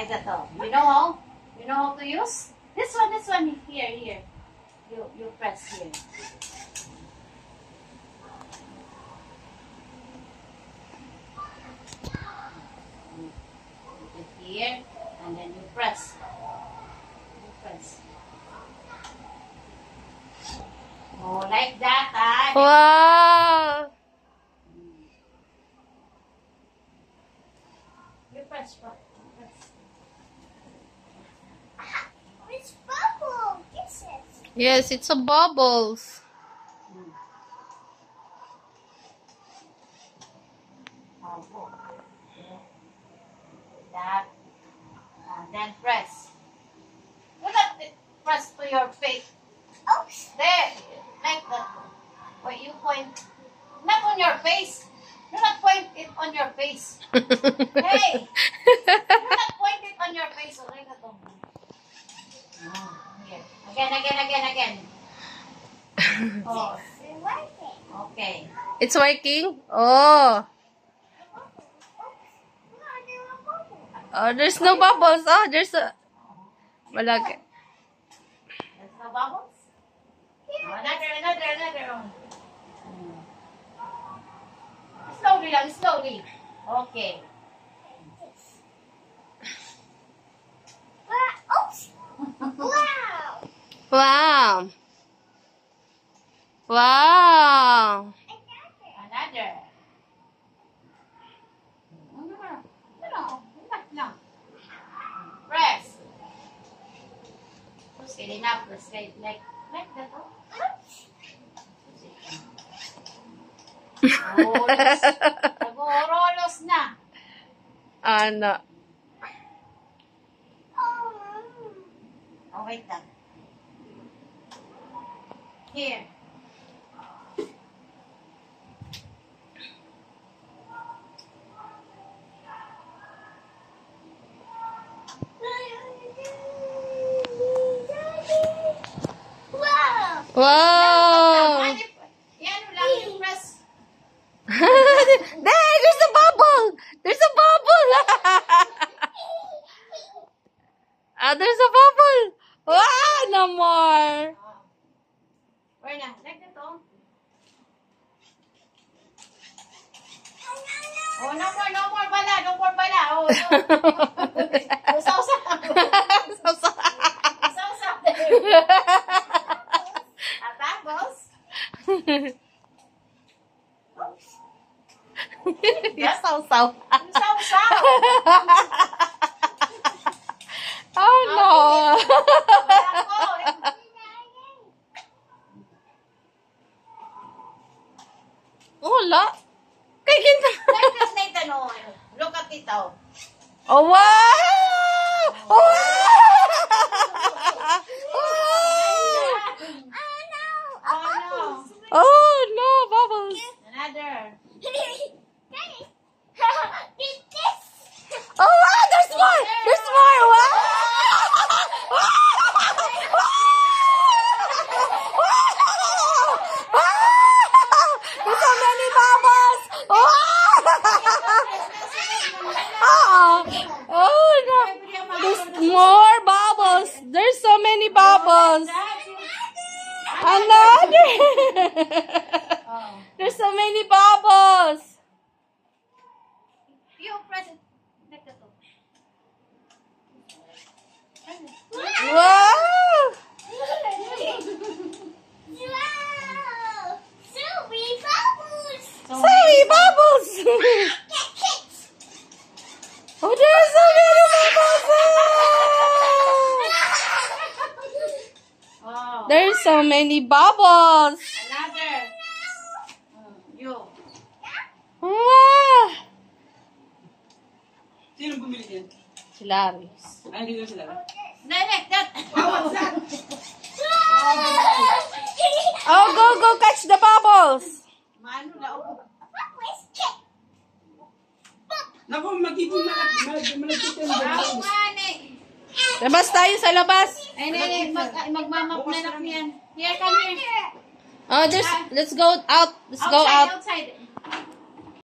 Like that. Oh. You know how? You know how to use? This one. Here. You press here. Put it here, and then you press. Oh, like that, ah. Wow! You press. It's bubble. This is. Yes, it's a bubbles. That, and then press. Do not press to your face. Oops. There, like that. Wait, you point. Not on your face. Do not point it on your face. Hey! Do not point it on your face. Okay, na to. Oh, here. Again. Oh, It's working. okay. It's working? Oh. Oh, there's no bubbles. Oh, there's a... Malaki. There's no bubbles? Oh, another. Slowly lang, slowly. Okay. Oops. Wow. Wow. Wow. Another. No. Press. Okay, enough. Press like that. Oh, nag-orolos na. Ano? Oh, wait lang. Here. Wow. Wow. Yan lang yung press. There, there's a bubble. There's a bubble. There's a bubble. Wow, no more. Where na? Like that, oh. Oh, no more bala. Oh, no. Usaw-usaw. Usaw-usaw. At tapos? Sausaw. Usaw-usaw. Oh no. Wala. Kay kinta. Like this, Nathan, oh. Look at it, oh. Oh wow! Oh wow! Oh no, bubbles. Another. Oh wow, there's more. There's more. Wow! There's so many bubbles. Oh no. There's more bubbles. There's so many bubbles. Another. There's so many bubbles. You press it. Like that, oh. Wow. So many bubbles. Oh, there's so many bubbles. Oh. There's so many bubbles. Another. You. Wow. Sino bumili yan? Si Laris. Ay, hindi ko sila. Like that. Oh, go catch the bubbles. Mano na, oh. Naku, magiging malagkit yan. Ako nga, eh. Labas tayo sa labas. Ay, magmamap na lang yan. Here, come here. Oh, let's go out. Let's go out. Outside.